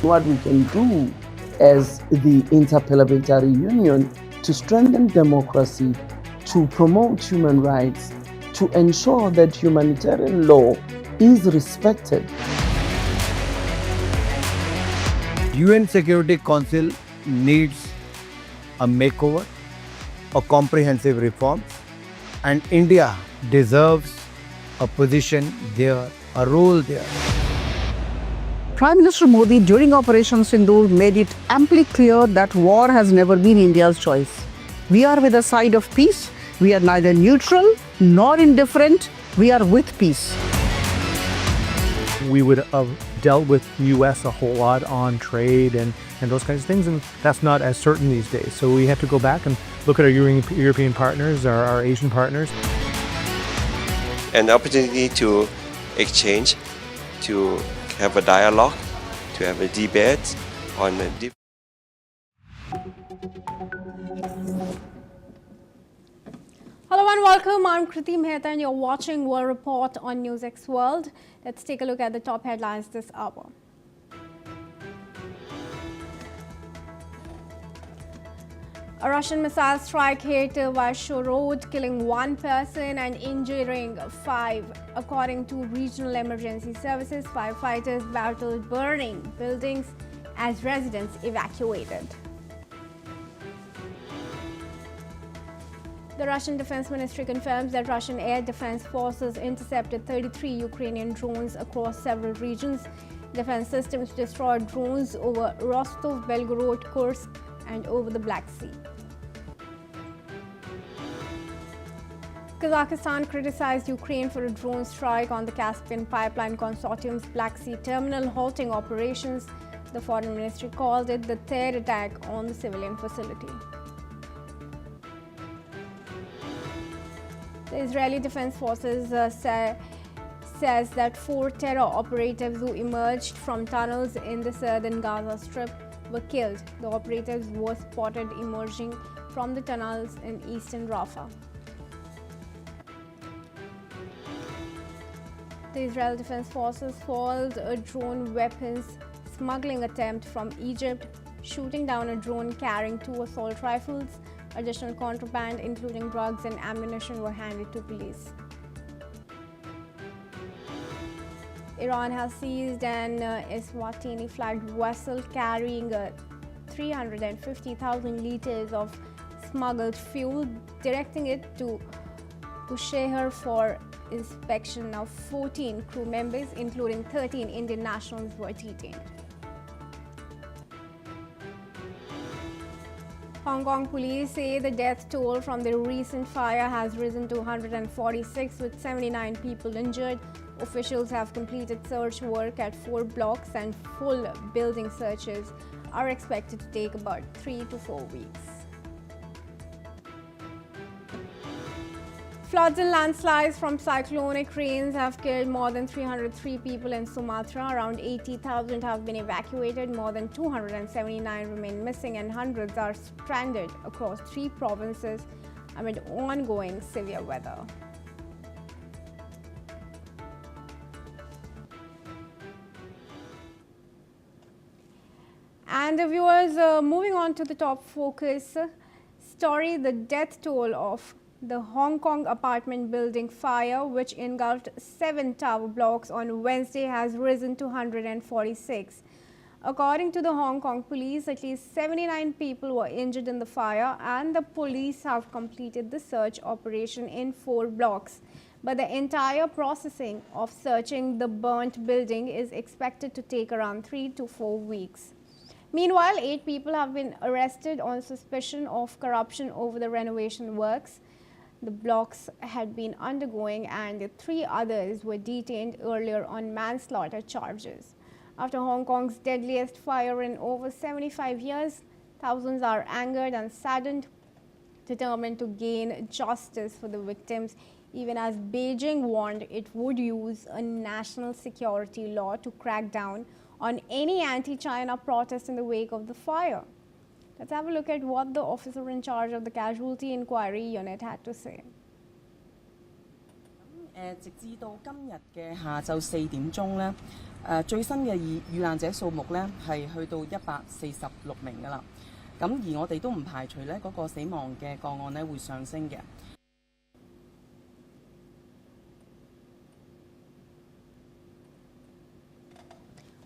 what we can do as the Interparliamentary Union to strengthen democracy, to promote human rights, to ensure that humanitarian law is respected. UN Security Council needs a makeover, a comprehensive reform, and India deserves a position there, a role there. Prime Minister Modi during Operation Sindoor made it amply clear that war has never been India's choice. We are with the side of peace. We are neither neutral nor indifferent. We are with peace. We would have dealt with US a whole lot on trade and those kinds of things, and that's not as certain these days. So we have to go back and look at our European partners, our Asian partners. An opportunity to exchange, to have a dialogue, to have a debate on a Hello and welcome. I'm Kriti Mehta and you're watching World Report on NewsX World. Let's take a look at the top headlines this hour. A Russian missile strike hit Varsho Road, killing 1 person and injuring 5. According to regional emergency services, firefighters battled burning buildings as residents evacuated. The Russian Defense Ministry confirms that Russian Air Defense Forces intercepted 33 Ukrainian drones across several regions. Defense systems destroyed drones over Rostov, Belgorod, Kursk, and over the Black Sea. Kazakhstan criticized Ukraine for a drone strike on the Caspian Pipeline Consortium's Black Sea terminal, halting operations. The Foreign Ministry called it the third attack on the civilian facility. The Israeli Defense Forces says that 4 terror operatives who emerged from tunnels in the southern Gaza Strip were killed. The operatives were spotted emerging from the tunnels in eastern Rafah. The Israel Defense Forces foiled a drone weapons smuggling attempt from Egypt, shooting down a drone carrying 2 assault rifles. Additional contraband, including drugs and ammunition, were handed to police. Iran has seized an Eswatini-flagged vessel carrying 350,000 liters of smuggled fuel, directing it to Bushehr for inspection. Now 14 crew members, including 13 Indian nationals, were detained. Hong Kong police say the death toll from the recent fire has risen to 146, with 79 people injured. Officials have completed search work at 4 blocks and full building searches are expected to take about 3 to 4 weeks. Floods and landslides from cyclonic rains have killed more than 303 people in Sumatra. Around 80,000 have been evacuated, more than 279 remain missing, and hundreds are stranded across 3 provinces amid ongoing severe weather. And viewers, moving on to the top focus story, the death toll of the Hong Kong apartment building fire, which engulfed 7 tower blocks on Wednesday, has risen to 146. According to the Hong Kong police, at least 79 people were injured in the fire, and the police have completed the search operation in 4 blocks. But the entire processing of searching the burnt building is expected to take around 3 to 4 weeks. Meanwhile, 8 people have been arrested on suspicion of corruption over the renovation works the blocks had been undergoing, and 3 others were detained earlier on manslaughter charges. After Hong Kong's deadliest fire in over 75 years, thousands are angered and saddened, determined to gain justice for the victims, even as Beijing warned it would use a national security law to crack down on any anti-China protest in the wake of the fire. Let's have a look at what the officer in charge of the Casualty Inquiry Unit had to say. 直至到今日嘅下晝4點鐘咧，最新嘅遇難者數目咧係去到146名㗎啦。咁而我哋都唔排除咧嗰個死亡嘅個案咧會上升嘅。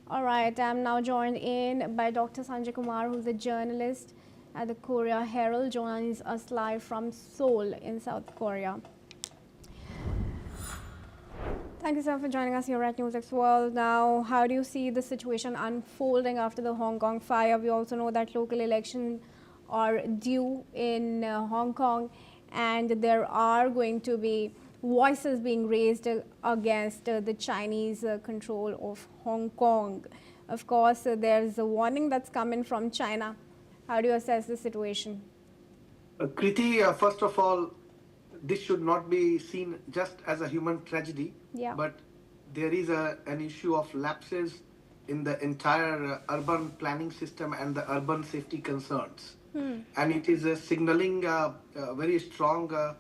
All right, I'm now joined in by Dr. Sanjay Kumar, who's a journalist at the Korea Herald, joins us live from Seoul in South Korea. Thank you, sir, for joining us here at NewsX World. Now, how do you see the situation unfolding after the Hong Kong fire? We also know that local elections are due in Hong Kong, and there are going to be voices being raised against the Chinese control of Hong Kong. Of course, there's a warning that's coming from China. How do you assess the situation? Kriti, first of all, this should not be seen just as a human tragedy, but there is an issue of lapses in the entire urban planning system and the urban safety concerns. And it is signaling a very strong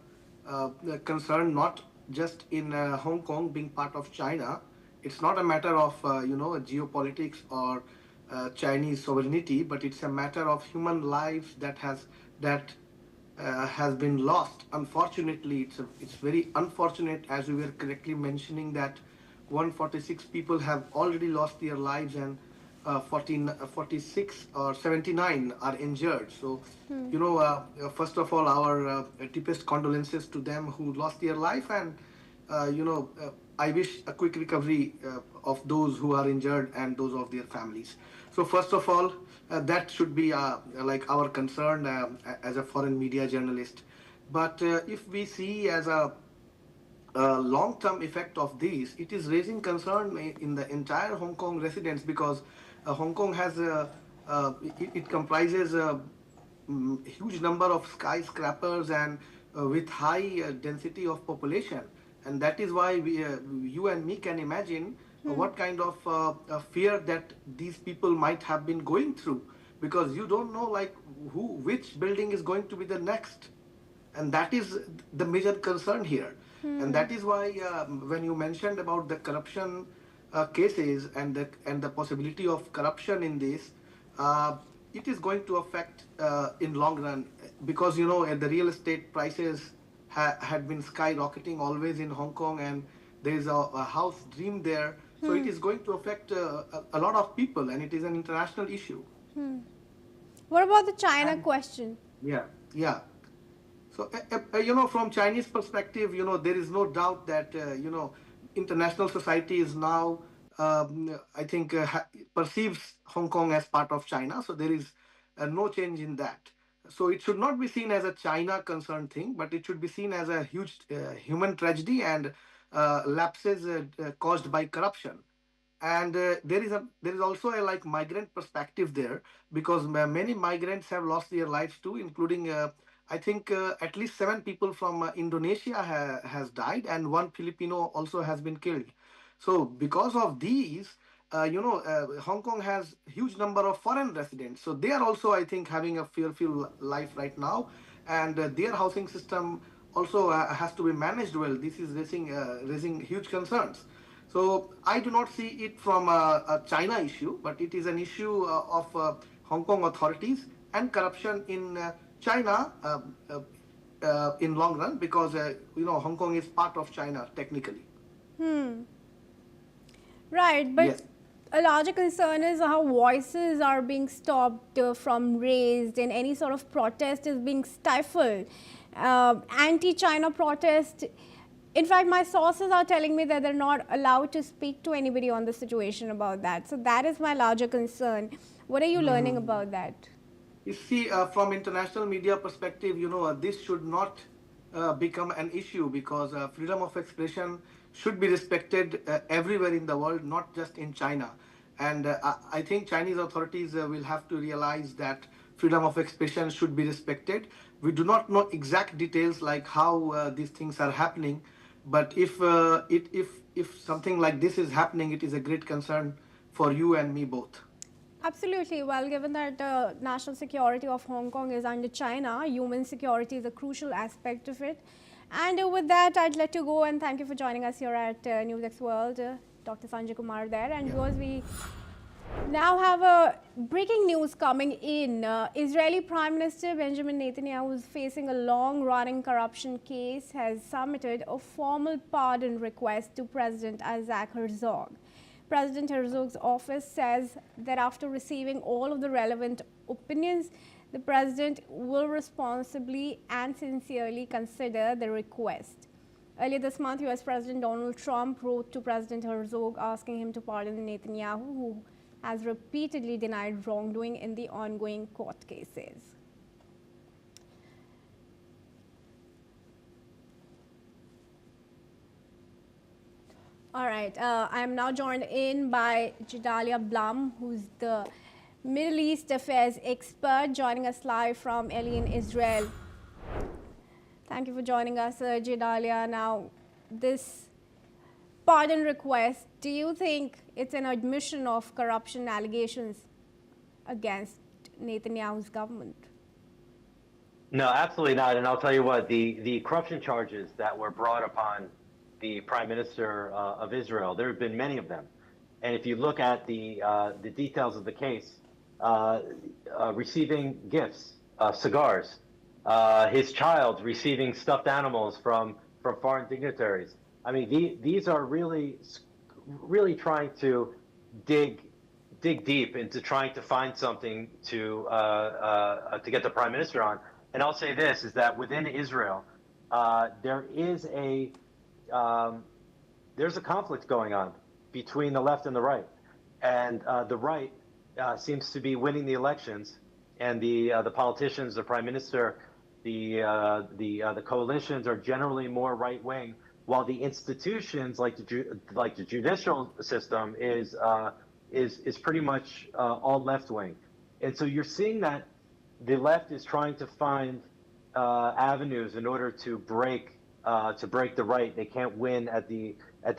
concern, not just in Hong Kong being part of China. It's not a matter of geopolitics or Chinese sovereignty, but it's a matter of human lives that has been lost. Unfortunately, it's very unfortunate, as we were correctly mentioning, that 146 people have already lost their lives and 46 or 79 are injured. So, first of all, our deepest condolences to them who lost their life, and I wish a quick recovery of those who are injured and those of their families. So first of all, that should be like our concern as a foreign media journalist. But if we see as a long-term effect of this, it is raising concern in the entire Hong Kong residents, because Hong Kong has it comprises a huge number of skyscrapers and with high density of population, and that is why you and me can imagine what kind of fear that these people might have been going through, because you don't know like which building is going to be the next, and that is the major concern here. And that is why when you mentioned about the corruption cases and the possibility of corruption in this, it is going to affect in long run, because the real estate prices had been skyrocketing always in Hong Kong, and there is a house dream there. So it is going to affect a lot of people, and it is an international issue. What about the China question? Yeah. So, from Chinese perspective, there is no doubt that, international society is now, I think, perceives Hong Kong as part of China. So there is no change in that. So it should not be seen as a China concerned thing, but it should be seen as a huge human tragedy and lapses caused by corruption. And there is also a migrant perspective there, because many migrants have lost their lives too, including I think at least 7 people from Indonesia has died, and 1 Filipino also has been killed. So because of these, Hong Kong has huge number of foreign residents. So they are also, I think, having a fearful life right now, and their housing system also has to be managed well. This is raising huge concerns. So I do not see it from a China issue, but it is an issue of Hong Kong authorities and corruption in China in long run, because Hong Kong is part of China technically. Right, but Yes. a larger concern is how voices are being stopped from raised, and any sort of protest is being stifled. Anti-China protest. In fact, my sources are telling me that they're not allowed to speak to anybody on the situation about that. So that is my larger concern. What are you learning about that? You see, from international media perspective, this should not become an issue, because freedom of expression should be respected everywhere in the world, not just in China. And I think Chinese authorities will have to realize that freedom of expression should be respected. We do not know exact details like how these things are happening, but if something like this is happening, it is a great concern for you and me both. Absolutely. Well, given that national security of Hong Kong is under China, human security is a crucial aspect of it. And with that, I'd let you go and thank you for joining us here at NewsX World, Dr. Sanjay Kumar there. And viewers, we now have a breaking news coming in. Israeli Prime Minister Benjamin Netanyahu, who is facing a long-running corruption case, has submitted a formal pardon request to President Isaac Herzog. President Herzog's office says that after receiving all of the relevant opinions, the president will responsibly and sincerely consider the request. Earlier this month, US President Donald Trump wrote to President Herzog asking him to pardon Netanyahu, who has repeatedly denied wrongdoing in the ongoing court cases. All right, I am now joined in by Gedalia Blum, who's the Middle East Affairs expert, joining us live from Eli in Israel. Thank you for joining us, Gedalia. Now, this pardon request, do you think it's an admission of corruption allegations against Netanyahu's government? No, absolutely not. And I'll tell you what, the corruption charges that were brought upon the Prime Minister of Israel, there have been many of them. And if you look at the details of the case, receiving gifts, cigars, his child receiving stuffed animals from foreign dignitaries. I mean, these are really trying to dig deep into trying to find something to get the Prime Minister on. And I'll say this, is that within Israel, there's a conflict going on between the left and the right. And the right seems to be winning the elections, and the politicians, the Prime Minister, the coalitions are generally more right-wing, while the institutions like the judicial system is pretty much all left-wing. And so you're seeing that the left is trying to find avenues in order to break the right. They can't win at the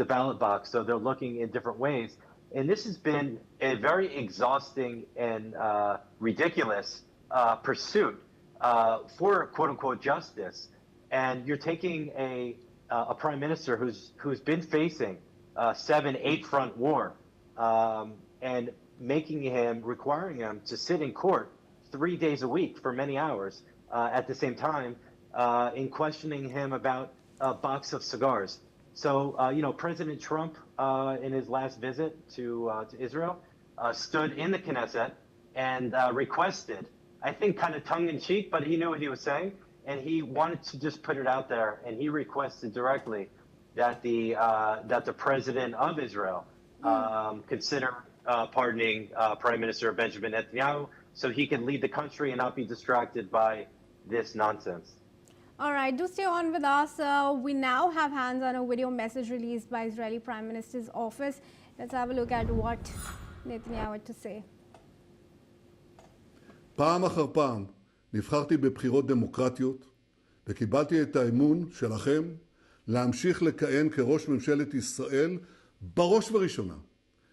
ballot box, so they're looking in different ways. And this has been a very exhausting and ridiculous pursuit for "quote unquote" justice. And you're taking a prime minister who's been facing 7-8 front war, and requiring him to sit in court 3 days a week for many hours at the same time, in questioning him about a box of cigars. So, President Trump, in his last visit to Israel, stood in the Knesset and requested, I think kind of tongue-in-cheek, but he knew what he was saying, and he wanted to just put it out there, and he requested directly that the president of Israel consider pardoning Prime Minister Benjamin Netanyahu so he can lead the country and not be distracted by this nonsense. All right, do stay on with us. We now have hands on a video message released by Israeli Prime Minister's office. Let's have a look at what Netanyahu had to say. פעם אחר פעם נבחרתי בבחירות דמוקרטיות וקיבלתי את האמון שלכם להמשיך לכהן כראש ממשלת ישראל בראש וראשונה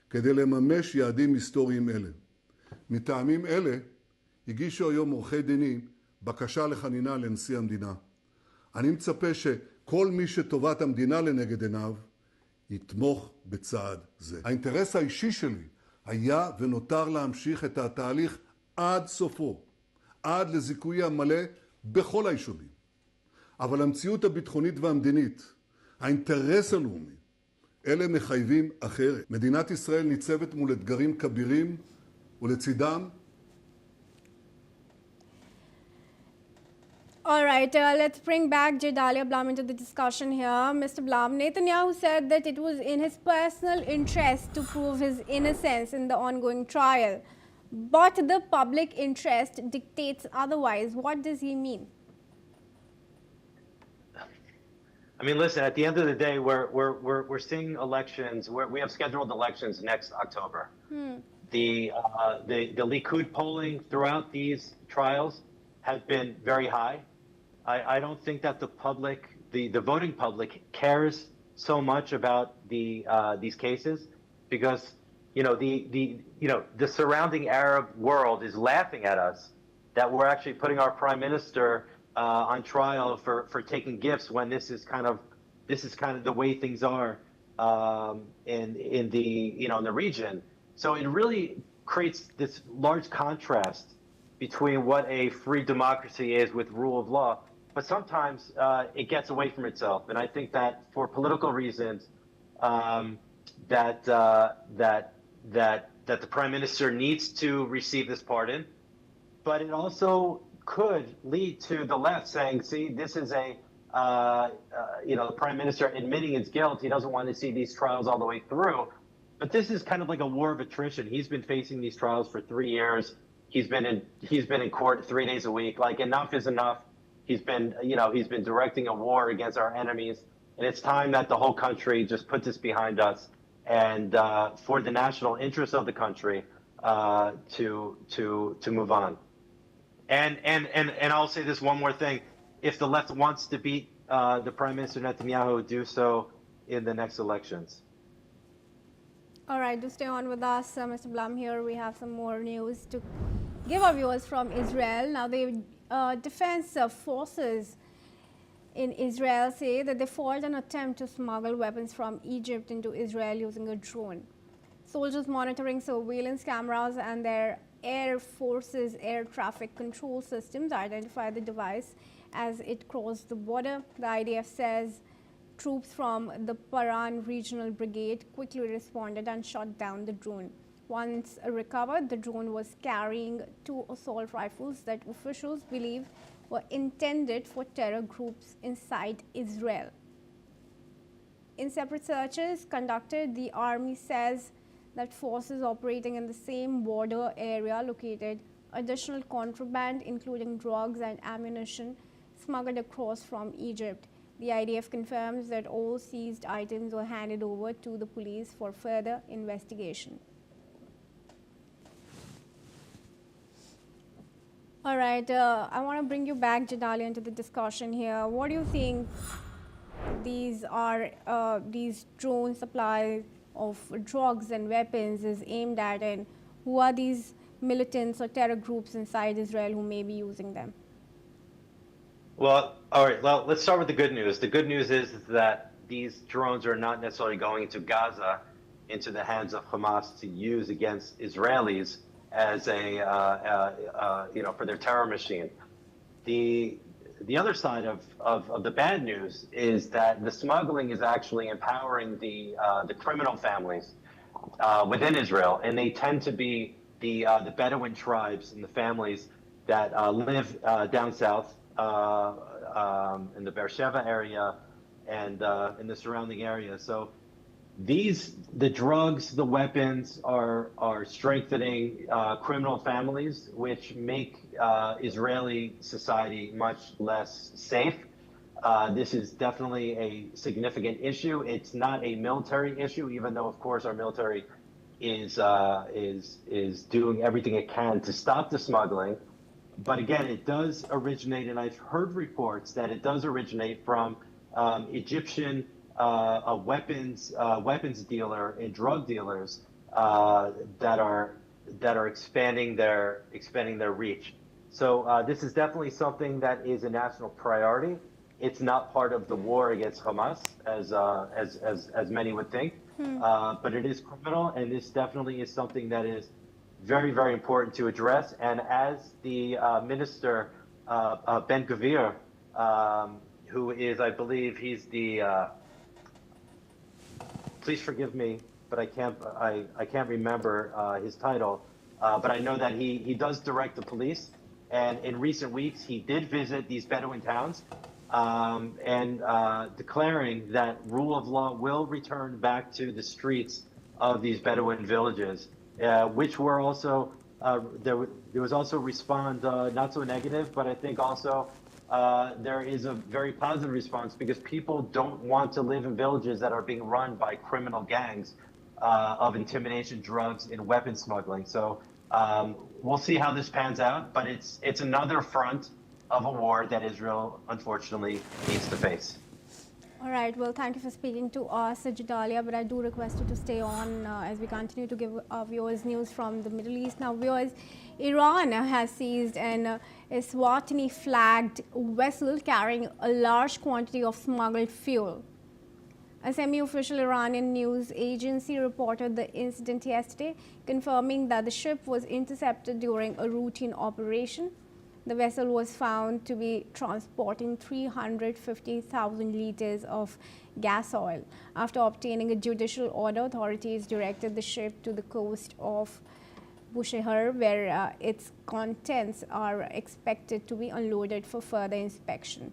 כדי לממש יעדים היסטוריים אלה. מטעמים אלה הגישו היום עורכי דיני בקשה לחנינה לנשיא המדינה. אני מצפה שכל מי שטובת המדינה לנגד עיניו יתמוך בצעד זה. האינטרס האישי שלי היה ונותר להמשיך את התהליך עד סופו, עד לזיכוי המלא בכל היישובים. אבל המציאות הביטחונית והמדינית, האינטרס הלאומי, אלה מחייבים אחרת. מדינת ישראל ניצבת מול אתגרים כבירים, ולצידם All right, let's bring back Gedalia Blum into the discussion here. Mr. Blum, Netanyahu said that it was in his personal interest to prove his innocence in the ongoing trial. But the public interest dictates otherwise. What does he mean? I mean, listen, at the end of the day, we're seeing elections. We have scheduled elections next October. The Likud polling throughout these trials has been very high. I don't think that the public, the voting public, cares so much about these cases, because the surrounding Arab world is laughing at us that we're actually putting our prime minister on trial for taking gifts when this is kind of the way things are in the region. So it really creates this large contrast between what a free democracy is with rule of law, but sometimes it gets away from itself. And I think that for political reasons, that the prime minister needs to receive this pardon, but it also could lead to the left saying, "See, this is the prime minister admitting his guilt. He doesn't want to see these trials all the way through." But this is kind of like a war of attrition. He's been facing these trials for 3 years. He's been in court 3 days a week. Like, enough is enough. He's been directing a war against our enemies, and it's time that the whole country just put this behind us, and for the national interest of the country, to move on. And I'll say this one more thing: if the left wants to beat the Prime Minister Netanyahu, do so in the next elections. All right, do stay on with us, Mr. Blum. Here we have some more news to give our viewers from Israel. Now, the defense forces in Israel say that they foiled an attempt to smuggle weapons from Egypt into Israel using a drone. Soldiers monitoring surveillance cameras and their Air Force's air traffic control systems identified the device as it crossed the border. The IDF says troops from the Paran Regional Brigade quickly responded and shot down the drone. Once recovered, the drone was carrying 2 assault rifles that officials believe were intended for terror groups inside Israel. In separate searches conducted, the army says that forces operating in the same border area located additional contraband, including drugs and ammunition, smuggled across from Egypt. The IDF confirms that all seized items were handed over to the police for further investigation. All right, I want to bring you back, Jadalia, into the discussion here. What do you think these drone supplies of drugs and weapons is aimed at, and who are these militants or terror groups inside Israel who may be using them? Well, all right. Well, let's start with the good news. The good news is that these drones are not necessarily going into Gaza, into the hands of Hamas to use against Israelis as for their terror machine. The other side of the bad news is that the smuggling is actually empowering the criminal families within Israel, and they tend to be the Bedouin tribes and the families that live down south in the Beersheba area and in the surrounding area. So the drugs, the weapons are strengthening criminal families, which make Israeli society much less safe. This is definitely a significant issue. It's not a military issue, even though, of course, our military is doing everything it can to stop the smuggling. But again, it does originate, and I've heard reports that it does originate from Egyptian weapons dealer and drug dealers that are expanding their reach. So this is definitely something that is a national priority. It's not part of the war against Hamas, as many would think, but it is criminal, and this definitely is something that is very, very important to address. And as the minister, Ben-Gvir, who is, I believe, he's the, please forgive me, but I can't remember his title, but I know that he does direct the police. And in recent weeks, he did visit these Bedouin towns, and declaring that rule of law will return back to the streets of these Bedouin villages, which were also, there was also respond not so negative, but I think also there is a very positive response, because people don't want to live in villages that are being run by criminal gangs of intimidation, drugs, and weapon smuggling. So we'll see how this pans out, but it's another front of a war that Israel, unfortunately, needs to face. All right, well, thank you for speaking to us, Jadalia, but I do request you to stay on as we continue to give our viewers news from the Middle East. Now, viewers, Iran has seized an Eswatini flagged vessel carrying a large quantity of smuggled fuel. A semi-official Iranian news agency reported the incident yesterday, confirming that the ship was intercepted during a routine operation. The vessel was found to be transporting 350,000 liters of gas oil. After obtaining a judicial order, authorities directed the ship to the coast of Bushehr, where its contents are expected to be unloaded for further inspection.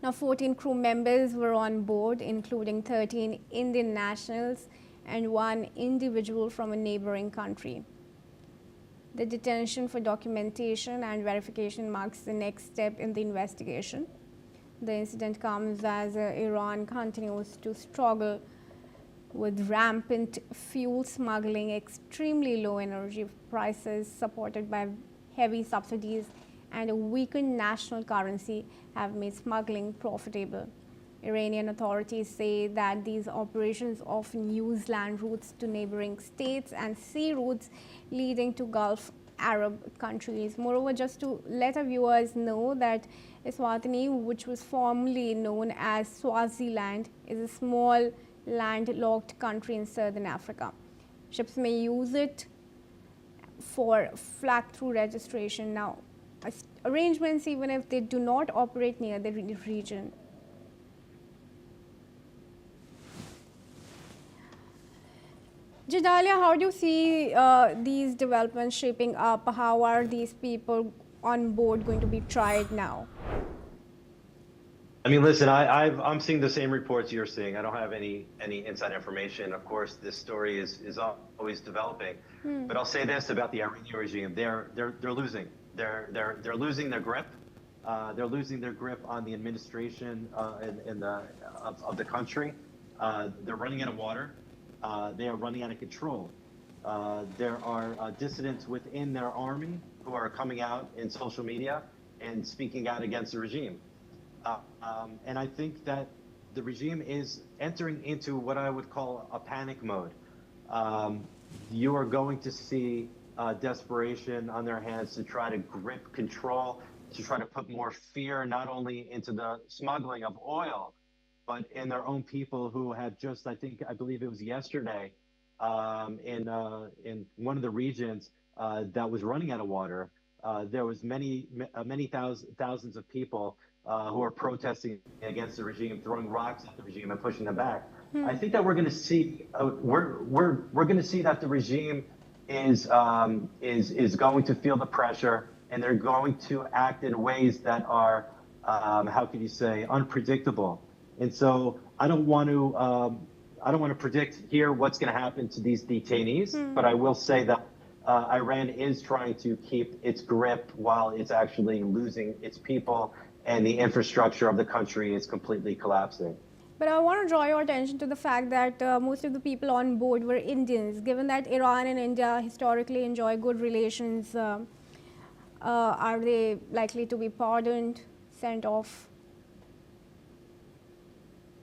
Now, 14 crew members were on board, including 13 Indian nationals and one individual from a neighboring country. The detention for documentation and verification marks the next step in the investigation. The incident comes as Iran continues to struggle with rampant fuel smuggling, extremely low energy prices supported by heavy subsidies, and a weakened national currency have made smuggling profitable. Iranian authorities say that these operations often use land routes to neighboring states and sea routes leading to Gulf Arab countries. Moreover, just to let our viewers know that Eswatini, which was formerly known as Swaziland, is a small landlocked country in southern Africa. Ships may use it for flag-through registration. Now, arrangements, even if they do not operate near the region. Jadalia, how do you see these developments shaping up? How are these people on board going to be tried now? I mean, listen, I'm seeing the same reports you're seeing. I don't have any inside information. Of course, this story is always developing. But I'll say this about the Iranian regime: they're losing. They're losing their grip. They're losing their grip on the administration of the country. They're running out of water. They are running out of control. There are dissidents within their army who are coming out in social media and speaking out against the regime. And I think that the regime is entering into what I would call a panic mode. You are going to see desperation on their hands to try to grip control, to try to put more fear not only into the smuggling of oil, but in their own people who had just, I believe it was yesterday, in one of the regions that was running out of water. There was many thousands of people who are protesting against the regime, throwing rocks at the regime and pushing them back. I think that we're going to see we're going to see that the regime is going to feel the pressure, and they're going to act in ways that are how can you say, unpredictable. And so I don't want to predict here what's going to happen to these detainees, but I will say that Iran is trying to keep its grip while it's actually losing its people, and the infrastructure of the country is completely collapsing. But I want to draw your attention to the fact that most of the people on board were Indians. Given that Iran and India historically enjoy good relations, are they likely to be pardoned, sent off?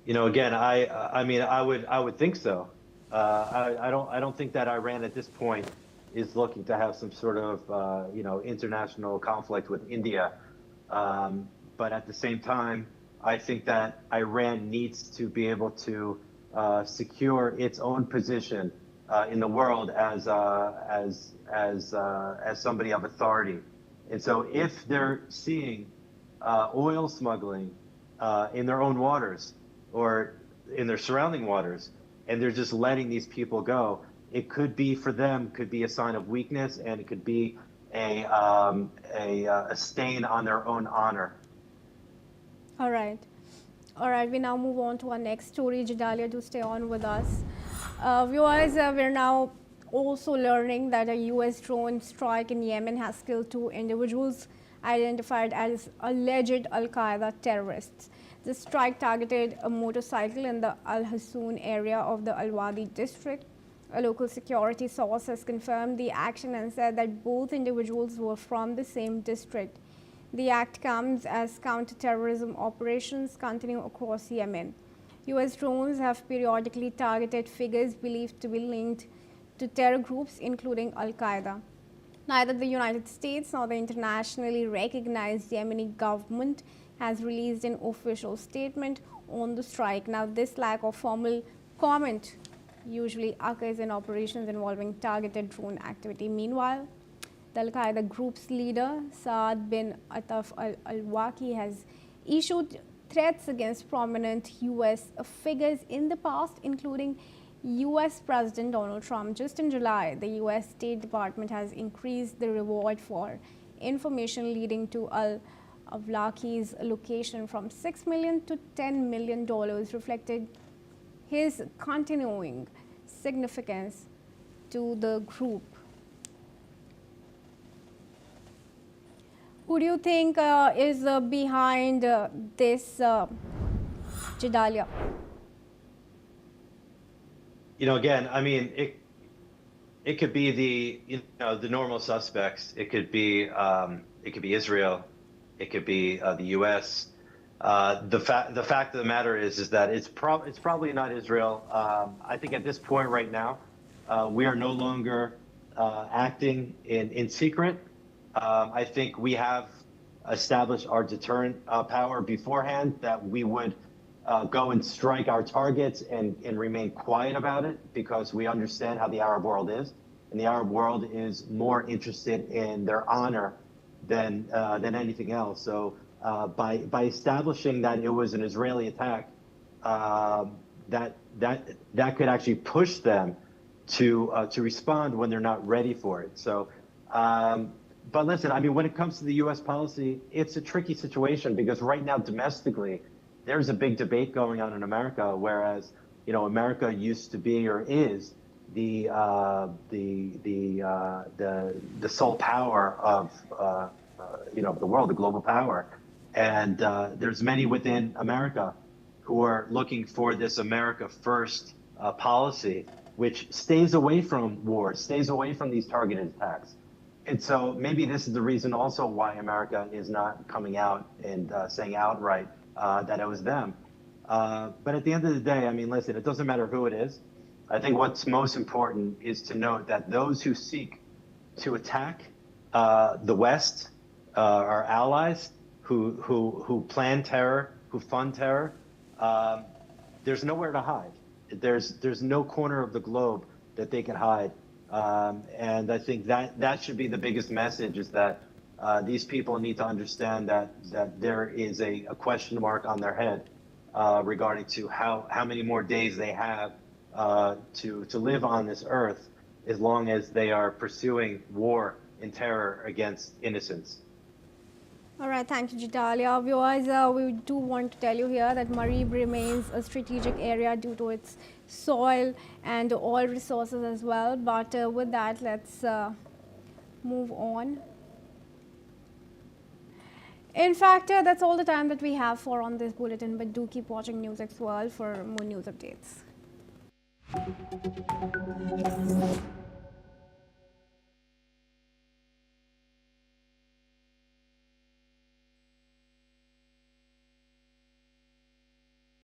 You know, again, I mean, I would think so. I don't think that Iran at this point is looking to have some sort of international conflict with India. But at the same time, I think that Iran needs to be able to secure its own position in the world as somebody of authority. And so, if they're seeing oil smuggling in their own waters or in their surrounding waters, and they're just letting these people go, it could be for them, could be a sign of weakness, and it could be a stain on their own honor. All right. We now move on to our next story. Jadalia, do stay on with us. Viewers, we're now also learning that a U.S. drone strike in Yemen has killed 2 individuals identified as alleged Al-Qaeda terrorists. The strike targeted a motorcycle in the Al-Hassoun area of the Al-Wadi district. A local security source has confirmed the action and said that both individuals were from the same district. The act comes as counter-terrorism operations continue across Yemen. US drones have periodically targeted figures believed to be linked to terror groups, including Al-Qaeda. Neither the United States nor the internationally recognized Yemeni government has released an official statement on the strike. Now, this lack of formal comment usually occurs in operations involving targeted drone activity. Meanwhile, the Al-Qaeda group's leader, Saad bin Ataf al-Awlaki, has issued threats against prominent US figures in the past, including US President Donald Trump. Just in July, the US State Department has increased the reward for information leading to al-Awlaki's location from $6 million to $10 million, reflected his continuing significance to the group. Who do you think is behind this, Gedalia? Again, I mean, it could be the normal suspects. It could be Israel. It could be the U.S. The fact of the matter is that it's probably not Israel. I think at this point right now, we are no longer acting in secret. I think we have established our deterrent power beforehand, that we would go and strike our targets and remain quiet about it, because we understand how the Arab world is, and the Arab world is more interested in their honor than anything else. So by establishing that it was an Israeli attack, that could actually push them to respond when they're not ready for it. So. But listen, I mean, when it comes to the U.S. policy, it's a tricky situation, because right now domestically, there's a big debate going on in America, whereas America used to be, or is, the sole power of the world, the global power, and there's many within America who are looking for this America First policy, which stays away from wars, stays away from these targeted attacks. And so maybe this is the reason also why America is not coming out and saying outright that it was them. But at the end of the day, I mean, listen, it doesn't matter who it is. I think what's most important is to note that those who seek to attack the West, our allies, who plan terror, who fund terror, there's nowhere to hide. There's no corner of the globe that they can hide. And I think that should be the biggest message, is that these people need to understand that there is a question mark on their head regarding to how many more days they have to live on this earth, as long as they are pursuing war and terror against innocents. All right, thank you, Gedalia. Viewers, we do want to tell you here that Marib remains a strategic area due to its soil and oil resources as well. But with that, let's move on. In fact, that's all the time that we have for on this bulletin, but do keep watching NewsX World for more news updates.